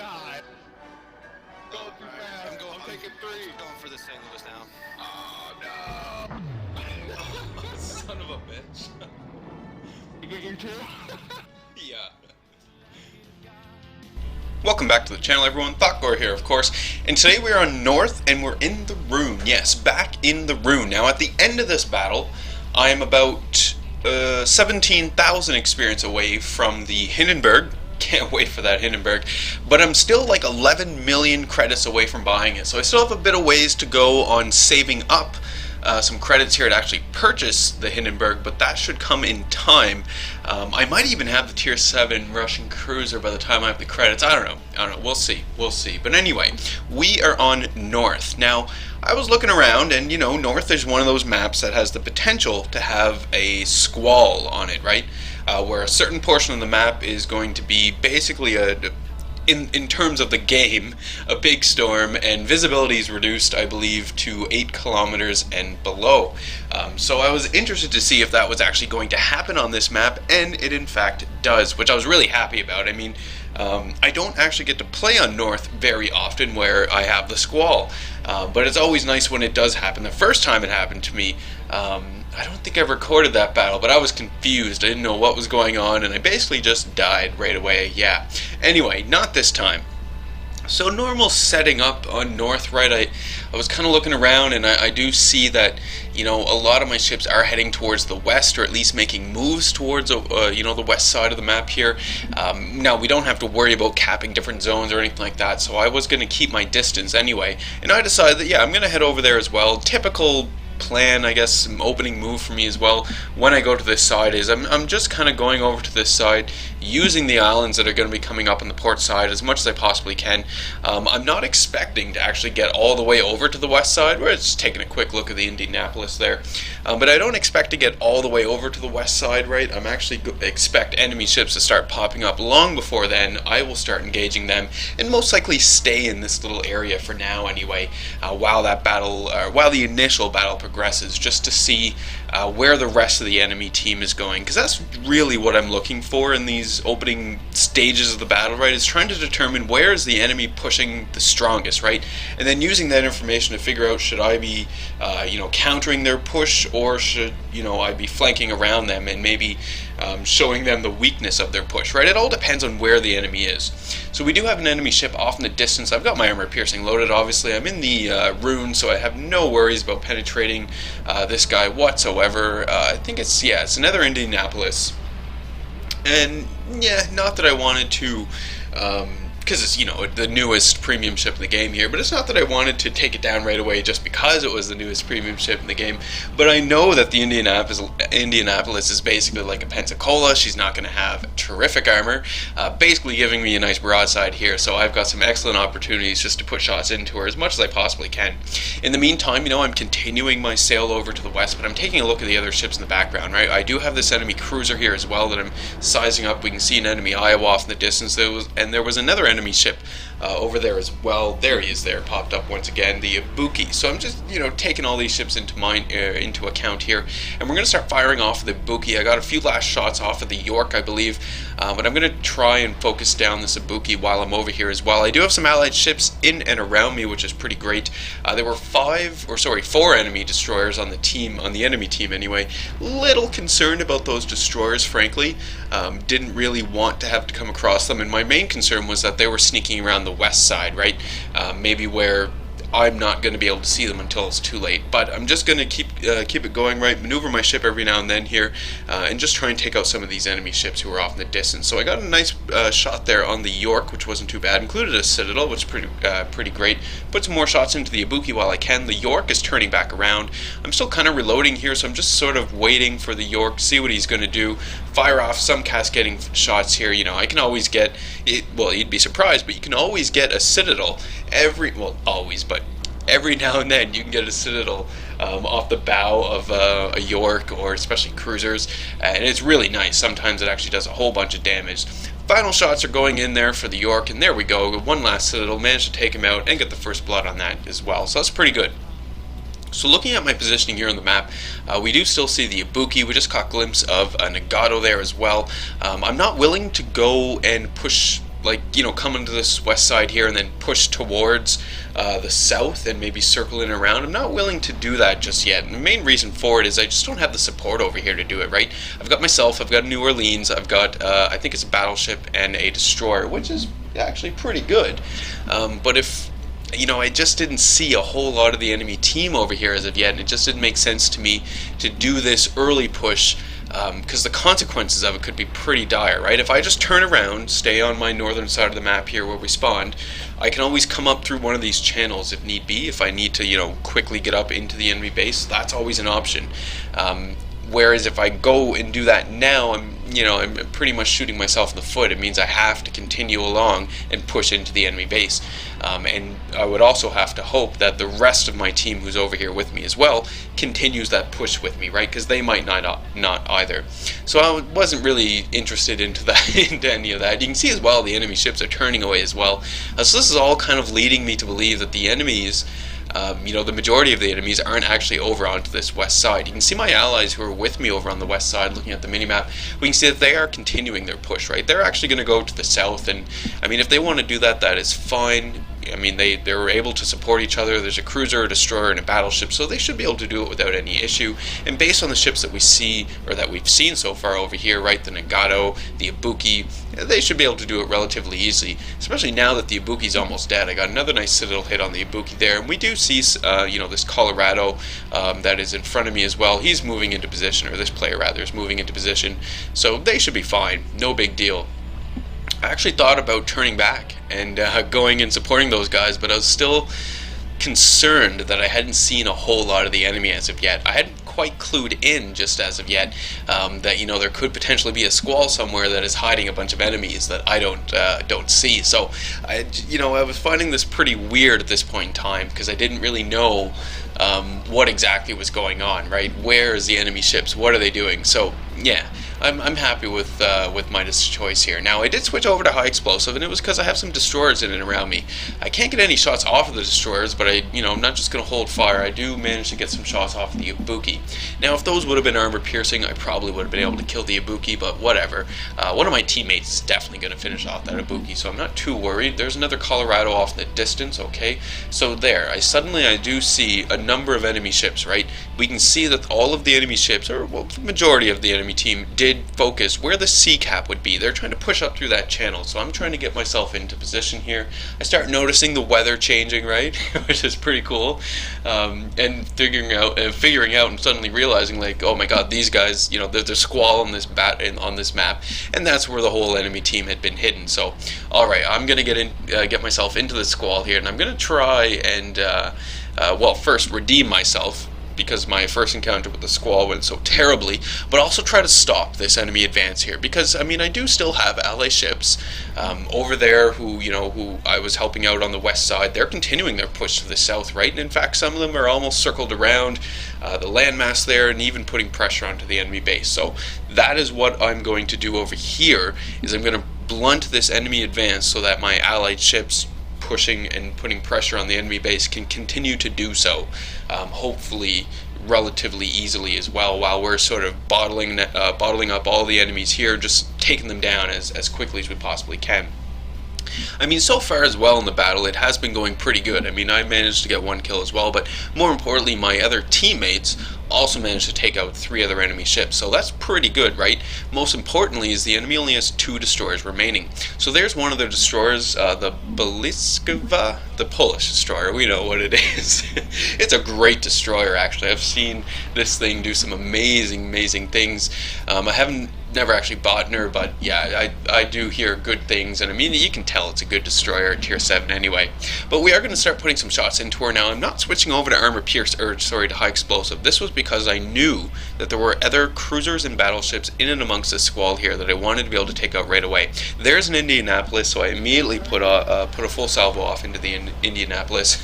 God. Going too fast. I'm taking 3. I'm going for the St. Louis now. Oh, no. Son of a bitch. You get your 2? Yeah. Welcome back to the channel, everyone. Thotgor here, of course. And today we are on North, and we're in the Roon. Yes, back in the Roon. Now, at the end of this battle, I am about 17,000 experience away from the Hindenburg. Can't wait for that Hindenburg. But I'm still like 11 million credits away from buying it. So I still have a bit of ways to go on saving up some credits here to actually purchase the Hindenburg, but that should come in time. I might even have the tier 7 Russian cruiser by the time I have the credits. I don't know. We'll see. But anyway, we are on North. Now, I was looking around, and you know, North is one of those maps that has the potential to have a Squall on it, right? Where a certain portion of the map is going to be basically in terms of the game, a big storm, and visibility is reduced, I believe, to 8 kilometers and below. So I was interested to see if that was actually going to happen on this map, and it in fact does, which I was really happy about. I mean, I don't actually get to play on North very often where I have the Squall, but it's always nice when it does happen. The first time it happened to me, I don't think I recorded that battle, but I was confused. I didn't know what was going on, and I basically just died right away. Yeah. Anyway, not this time. So normal setting up on North, right? I was kind of looking around, and I do see that, you know, a lot of my ships are heading towards the west, or at least making moves towards, you know, the west side of the map here. Now, we don't have to worry about capping different zones or anything like that, so I was going to keep my distance anyway. And I decided that, yeah, I'm going to head over there as well. Typical plan, I guess, some opening move for me as well when I go to this side is I'm just kind of going over to this side, using the islands that are going to be coming up on the port side as much as I possibly can. I'm not expecting to actually get all the way over to the west side. We're just taking a quick look at the Indianapolis there, but I don't expect to get all the way over to the west side, right? I'm actually expect enemy ships to start popping up long before then. I will start engaging them and most likely stay in this little area for now anyway, while that battle, while the initial battle progresses, just to see where the rest of the enemy team is going, because that's really what I'm looking for in these opening stages of the battle, right? Is trying to determine where is the enemy pushing the strongest, right? And then using that information to figure out, should I be you know, countering their push, or should, you know, I be flanking around them and maybe showing them the weakness of their push, right? It all depends on where the enemy is. So we do have an enemy ship off in the distance. I've got my armor piercing loaded, obviously. I'm in the Roon, so I have no worries about penetrating this guy whatsoever. I think it's another Indianapolis. And yeah, not that I wanted to, because it's, you know, the newest premium ship in the game here, but it's not that I wanted to take it down right away just because it was the newest premium ship in the game. But I know that the Indianapolis is basically like a Pensacola. She's not going to have terrific armor, basically giving me a nice broadside here, so I've got some excellent opportunities just to put shots into her as much as I possibly can. In the meantime, you know, I'm continuing my sail over to the west, but I'm taking a look at the other ships in the background, right? I do have this enemy cruiser here as well that I'm sizing up. We can see an enemy Iowa off in the distance, there was another enemy ship over there as well. There he is, there, popped up once again, the Ibuki. So I'm just, you know, taking all these ships into account here, and we're going to start firing off the Ibuki. I got a few last shots off of the York, I believe, but I'm going to try and focus down this Ibuki while I'm over here as well. I do have some allied ships in and around me, which is pretty great. There were 4 enemy destroyers on the team, on the enemy team anyway. Little concerned about those destroyers, frankly. Didn't really want to have to come across them, and my main concern was that they were sneaking around the west side, right? Maybe where I'm not going to be able to see them until it's too late. But I'm just going to keep it going, right? Maneuver my ship every now and then here, and just try and take out some of these enemy ships who are off in the distance. So I got a nice shot there on the York, which wasn't too bad. Included a Citadel, which is pretty great. Put some more shots into the Ibuki while I can. The York is turning back around. I'm still kind of reloading here, so I'm just sort of waiting for the York to see what he's going to do. Fire off some cascading shots here. You know, I can always get it. Well, you'd be surprised, but you can always get a Citadel every now and then you can get a Citadel off the bow of a York, or especially cruisers, and it's really nice. Sometimes it actually does a whole bunch of damage. Final shots are going in there for the York, and there we go. One last Citadel, managed to take him out and get the first blood on that as well, so that's pretty good. So looking at my positioning here on the map, we do still see the Ibuki. We just caught a glimpse of a Nagato there as well. I'm not willing to go and push like, you know, come into this west side here and then push towards the south and maybe circle in around. I'm not willing to do that just yet. And the main reason for it is I just don't have the support over here to do it, right? I've got myself, I've got New Orleans, I've got, I think it's a battleship and a destroyer, which is actually pretty good. But if, you know, I just didn't see a whole lot of the enemy team over here as of yet, and it just didn't make sense to me to do this early push, because the consequences of it could be pretty dire, right? If I just turn around, stay on my northern side of the map here where we spawned, I can always come up through one of these channels if need be. If I need to, you know, quickly get up into the enemy base, that's always an option. Whereas if I go and do that now, I'm pretty much shooting myself in the foot. It means I have to continue along and push into the enemy base. And I would also have to hope that the rest of my team who's over here with me as well continues that push with me, right? Because they might not either. So I wasn't really interested into any of that. You can see as well the enemy ships are turning away as well. So this is all kind of leading me to believe that the enemies, the majority of the enemies aren't actually over onto this west side. You can see my allies who are with me over on the west side looking at the minimap. We can see that they are continuing their push, right? They're actually going to go to the south, and I mean, if they want to do that, that is fine. I mean, they're able to support each other. There's a cruiser, a destroyer, and a battleship, so they should be able to do it without any issue. And based on the ships that we see, or that we've seen so far over here, right, the Nagato, the Ibuki, they should be able to do it relatively easily, especially now that the Ibuki's almost dead. I got another nice Citadel hit on the Ibuki there, and we do see, this Colorado that is in front of me as well. He's moving into position, or this player rather is moving into position, so they should be fine. No big deal. I actually thought about turning back and going and supporting those guys, but I was still concerned that I hadn't seen a whole lot of the enemy as of yet. I hadn't quite clued in just as of yet that there could potentially be a Squall somewhere that is hiding a bunch of enemies that I don't see. So I was finding this pretty weird at this point in time because I didn't really know what exactly was going on, right? Where is the enemy ships? What are they doing? So yeah, I'm happy with my choice here. Now I did switch over to high explosive, and it was because I have some destroyers in and around me. I can't get any shots off of the destroyers, but I'm not just going to hold fire. I do manage to get some shots off of the Ibuki. Now if those would have been armor piercing, I probably would have been able to kill the Ibuki, but whatever. One of my teammates is definitely going to finish off that Ibuki, so I'm not too worried. There's another Colorado off in the distance, okay? So there, I do see a number of enemy ships, right? We can see that all of the enemy ships, or well, the majority of the enemy team, did focus where the sea cap would be. They're trying to push up through that channel, so I'm trying to get myself into position here. I start noticing the weather changing, right? Which is pretty cool, and figuring out and suddenly realizing, like, oh my god, these guys, there's a Squall on this map, and that's where the whole enemy team had been hidden. So all right, I'm gonna get myself into the Squall here, and I'm gonna try and first redeem myself, because my first encounter with the Squall went so terribly, but also try to stop this enemy advance here, because I do still have ally ships over there who I was helping out on the west side. They're continuing their push to the south, right? And in fact, some of them are almost circled around the landmass there, and even putting pressure onto the enemy base. So that is what I'm going to do over here, is I'm going to blunt this enemy advance so that my allied ships pushing and putting pressure on the enemy base can continue to do so, hopefully relatively easily as well, while we're sort of bottling up all the enemies here, just taking them down as quickly as we possibly can. So far as well in the battle, it has been going pretty good. I managed to get one kill as well, but more importantly, my other teammates also managed to take out 3 other enemy ships, so that's pretty good, right? Most importantly is the enemy only has 2 destroyers remaining. So there's one of their destroyers, the Baliskova, the Polish destroyer. We know what it is. It's a great destroyer, actually. I've seen this thing do some amazing things. I haven't never actually bought her, but yeah, I do hear good things, and you can tell it's a good destroyer at tier 7 anyway. But we are going to start putting some shots into her now. I'm not switching over to to high explosive. This was because I knew that there were other cruisers and battleships in and amongst this Squall here that I wanted to be able to take out right away. There's an Indianapolis, so I immediately put a full salvo off into the Indianapolis.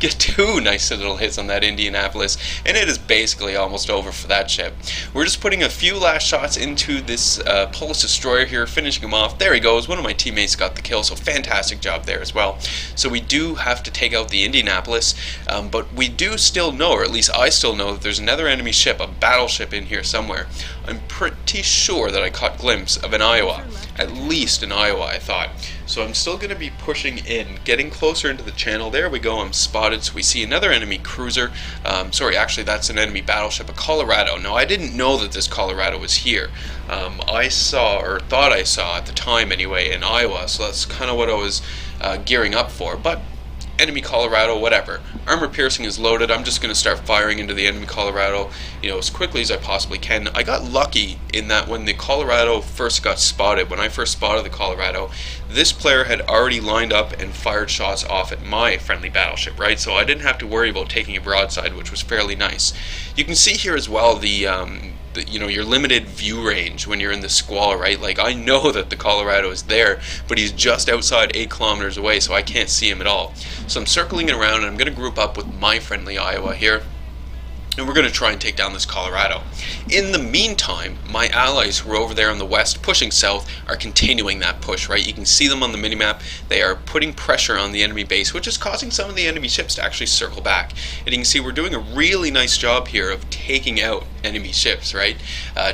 Get 2 nice Citadel hits on that Indianapolis, and it is basically almost over for that ship. We're just putting a few last shots into this Polish destroyer here, finishing him off. There he goes. One of my teammates got the kill, so fantastic job there as well. So we do have to take out the Indianapolis, but we do still know, or at least I still know, that there's another enemy ship, a battleship in here somewhere. I'm pretty sure that I caught a glimpse of an Iowa. At least an Iowa, I thought. So I'm still going to be pushing in, getting closer into the channel. There we go, I'm spotted. So we see another enemy cruiser. Sorry, actually that's an enemy battleship, a Colorado. Now I didn't know that this Colorado was here. I saw, or thought I saw at the time anyway, in Iowa. So that's kind of what I was gearing up for. But enemy Colorado, whatever. Armor piercing is loaded. I'm just going to start firing into the enemy Colorado, as quickly as I possibly can. I got lucky in that when the Colorado first got spotted, when I first spotted the Colorado, this player had already lined up and fired shots off at my friendly battleship, right? So I didn't have to worry about taking a broadside, which was fairly nice. You can see here as well the your limited view range when you're in the Squall, right? Like, I know that the Colorado is there, but he's just outside 8 kilometers away, so I can't see him at all. So I'm circling it around, and I'm going to group up with my friendly Iowa here, and we're going to try and take down this Colorado. In the meantime, my allies who are over there on the west pushing south are continuing that push, right? You can see them on the minimap. They are putting pressure on the enemy base, which is causing some of the enemy ships to actually circle back. And you can see we're doing a really nice job here of taking out enemy ships, right?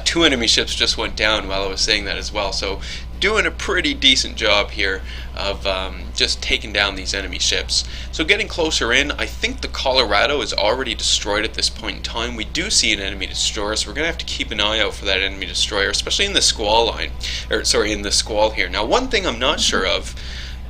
2 enemy ships just went down while I was saying that as well. So doing a pretty decent job here of just taking down these enemy ships. So getting closer in, I think the Colorado is already destroyed at this point in time. We do see an enemy destroyer, so we're going to have to keep an eye out for that enemy destroyer, especially in the Squall line, in the Squall here. Now, one thing I'm not sure of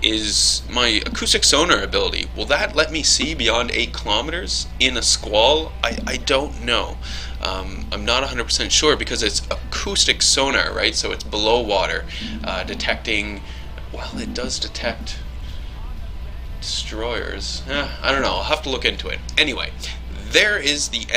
is my acoustic sonar ability. Will that let me see beyond 8 kilometers in a Squall? I don't know. I'm not 100% sure because it's acoustic sonar, right? So it's below water, detecting, well, it does detect destroyers. I don't know, I'll have to look into it. Anyway, there is the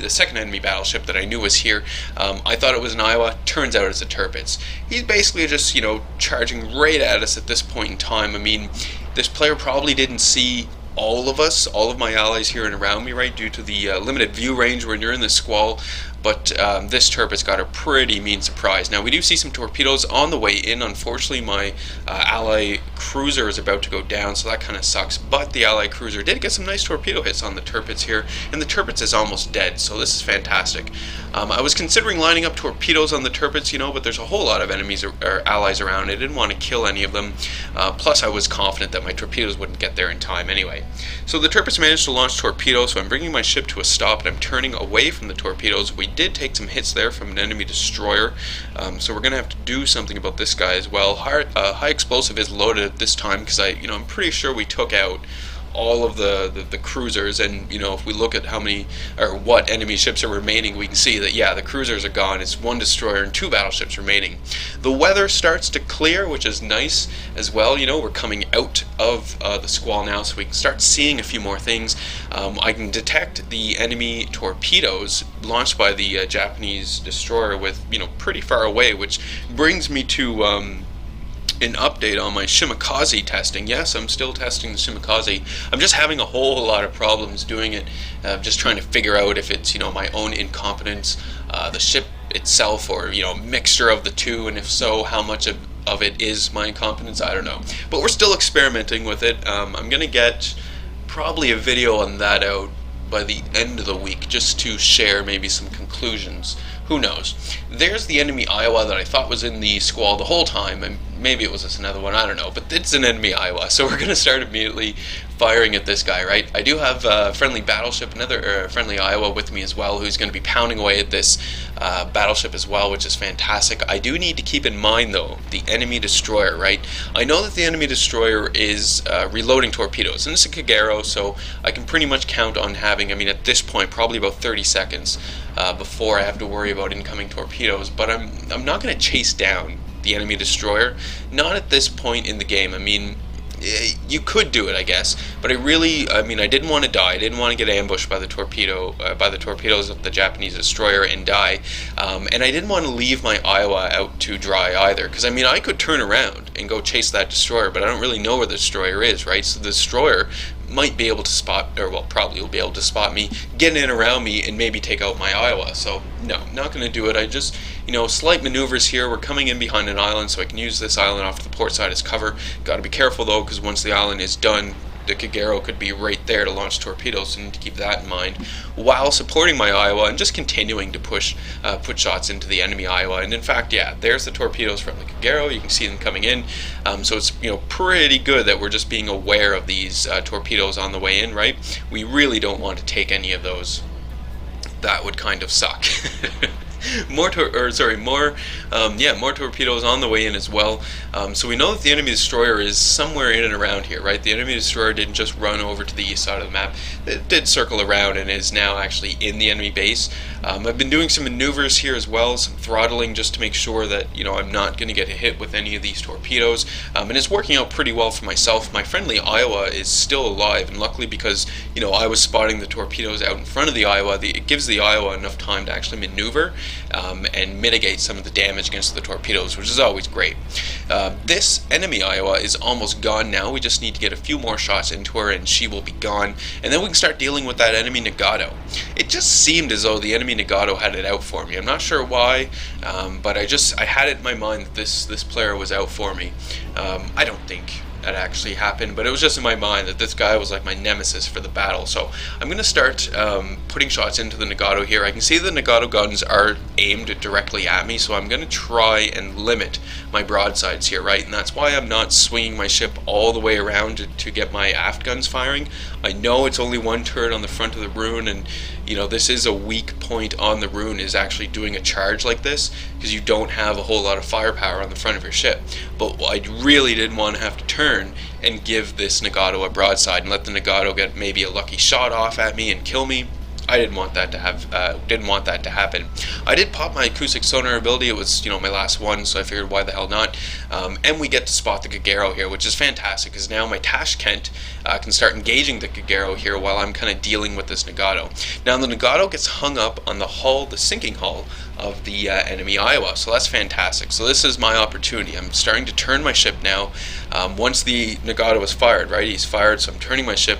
second enemy battleship that I knew was here. I thought it was an Iowa, turns out it's a Tirpitz. He's basically just, charging right at us at this point in time. I mean, this player probably didn't see all of us, all of my allies here and around me, right, due to the limited view range when you're in the Squall. But this Tirpitz got a pretty mean surprise. Now, we do see some torpedoes on the way in. Unfortunately, my ally cruiser is about to go down, so that kind of sucks. But the ally cruiser did get some nice torpedo hits on the Tirpitz here, and the Tirpitz is almost dead, so this is fantastic. I was considering lining up torpedoes on the Tirpitz, but there's a whole lot of enemies or allies around. I didn't want to kill any of them. Plus, I was confident that my torpedoes wouldn't get there in time anyway. So the Tirpitz managed to launch torpedoes, so I'm bringing my ship to a stop, and I'm turning away from the torpedoes. We did take some hits there from an enemy destroyer, so we're going to have to do something about this guy as well. High explosive is loaded at this time because I'm pretty sure we took out all of the cruisers, and if we look at how many or what enemy ships are remaining, we can see that the cruisers are gone. It's 1 destroyer and 2 battleships remaining. The weather starts to clear, which is nice as well. We're coming out of the Squall now, so we can start seeing a few more things. I can detect the enemy torpedoes launched by the Japanese destroyer with pretty far away, which brings me to an update on my Shimakaze testing. Yes, I'm still testing the Shimakaze. I'm just having a whole lot of problems doing it. Just trying to figure out if it's my own incompetence, the ship itself, or mixture of the two, and if so, how much of it is my incompetence. I don't know. But we're still experimenting with it. I'm gonna get probably a video on that out by the end of the week, just to share maybe some conclusions. Who knows? There's the enemy Iowa that I thought was in the Squall the whole time, and maybe it was just another one, I don't know, but it's an enemy Iowa, so we're going to start immediately firing at this guy, right? I do have a friendly battleship, another friendly Iowa with me as well, who's going to be pounding away at this battleship as well, which is fantastic. I do need to keep in mind, though, the enemy destroyer, right? I know that the enemy destroyer is reloading torpedoes, and it's a Kagero, so I can pretty much count on having, at this point, probably about 30 seconds before I have to worry about incoming torpedoes, but I'm not going to chase down the enemy destroyer, not at this point in the game. You could do it, I guess, but I didn't want to die. I didn't want to get ambushed by the torpedoes of the Japanese destroyer and die, and I didn't want to leave my Iowa out to dry either, because I could turn around and go chase that destroyer, but I don't really know where the destroyer is, right? So the destroyer might be able to spot, or well, probably will be able to spot me, get in around me, and maybe take out my Iowa. So no, not going to do it. I just, slight maneuvers here. We're coming in behind an island, so I can use this island off to the port side as cover. Got to be careful though, because once the island is done, the Kagero could be right there to launch torpedoes, so I need to keep that in mind, while supporting my Iowa and just continuing to put shots into the enemy Iowa. And in fact, yeah, there's the torpedoes from the Kagero. You can see them coming in. So it's pretty good that we're just being aware of these torpedoes on the way in, right? We really don't want to take any of those. That would kind of suck. More torpedoes on the way in as well. So we know that the enemy destroyer is somewhere in and around here, right? The enemy destroyer didn't just run over to the east side of the map. It did circle around and is now actually in the enemy base. I've been doing some maneuvers here as well, some throttling, just to make sure that I'm not going to get hit with any of these torpedoes. And it's working out pretty well for myself. My friendly Iowa is still alive, and luckily, because I was spotting the torpedoes out in front of the Iowa, it gives the Iowa enough time to actually maneuver and mitigate some of the damage against the torpedoes, which is always great. This enemy Iowa is almost gone now. We just need to get a few more shots into her and she will be gone, and then we can start dealing with that enemy Nagato. It just seemed as though the enemy Nagato had it out for me. I'm not sure why, but I had it in my mind that this player was out for me. I don't think that actually happened, but it was just in my mind that this guy was like my nemesis for the battle. So I'm going to start putting shots into the Nagato here. I can see the Nagato guns are aimed directly at me, so I'm going to try and limit my broadsides here, right? And that's why I'm not swinging my ship all the way around to get my aft guns firing. I know it's only one turret on the front of the Roon, and this is a weak point on the Roon, is actually doing a charge like this, because you don't have a whole lot of firepower on the front of your ship. But I really didn't want to have to turn and give this Nagato a broadside and let the Nagato get maybe a lucky shot off at me and kill me. I didn't want that to happen. I did pop my acoustic sonar ability. It was my last one, so I figured why the hell not. And we get to spot the Kagero here, which is fantastic, because now my Tashkent can start engaging the Kagero here while I'm kind of dealing with this Nagato. Now the Nagato gets hung up on the hull, the sinking hull of the enemy Iowa, so that's fantastic. So this is my opportunity. I'm starting to turn my ship now. Once the Nagato is fired, right? He's fired, so I'm turning my ship,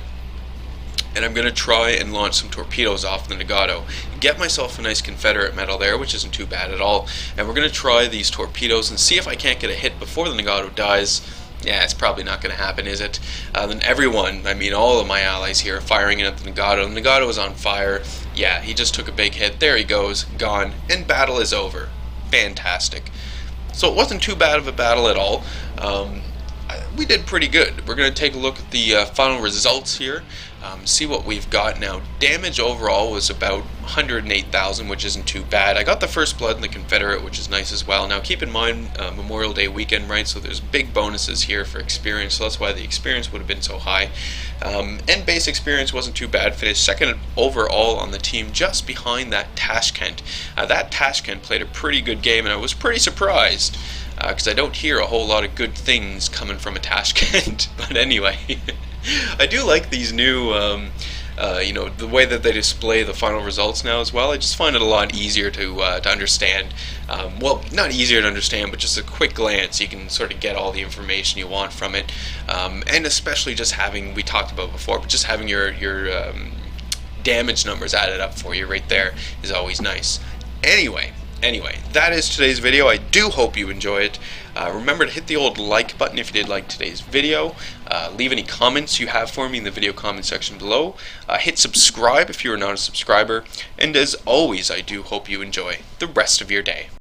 and I'm going to try and launch some torpedoes off the Nagato. Get myself a nice Confederate medal there, which isn't too bad at all. And we're going to try these torpedoes and see if I can't get a hit before the Nagato dies. Yeah, it's probably not going to happen, is it? Then everyone, all of my allies here are firing in at the Nagato. The Nagato is on fire. Yeah, he just took a big hit. There he goes, gone, and battle is over. Fantastic. So it wasn't too bad of a battle at all. We did pretty good. We're going to take a look at the final results here, see what we've got now. Damage overall was about 108,000, which isn't too bad. I got the first blood in the Confederate, which is nice as well. Now keep in mind, Memorial Day weekend, right, so there's big bonuses here for experience, so that's why the experience would have been so high. And base experience wasn't too bad. Finished second overall on the team, just behind that Tashkent. That Tashkent played a pretty good game, and I was pretty surprised, because I don't hear a whole lot of good things coming from a Tashkent. But anyway, I do like these new, the way that they display the final results now as well. I just find it a lot easier to understand. Well, not easier to understand, but just a quick glance, you can sort of get all the information you want from it. And especially just having, we talked about before, but just having your damage numbers added up for you right there is always nice. Anyway, that is today's video. I do hope you enjoy it. Remember to hit the old like button if you did like today's video. Leave any comments you have for me in the video comment section below. Hit subscribe if you are not a subscriber. And as always, I do hope you enjoy the rest of your day.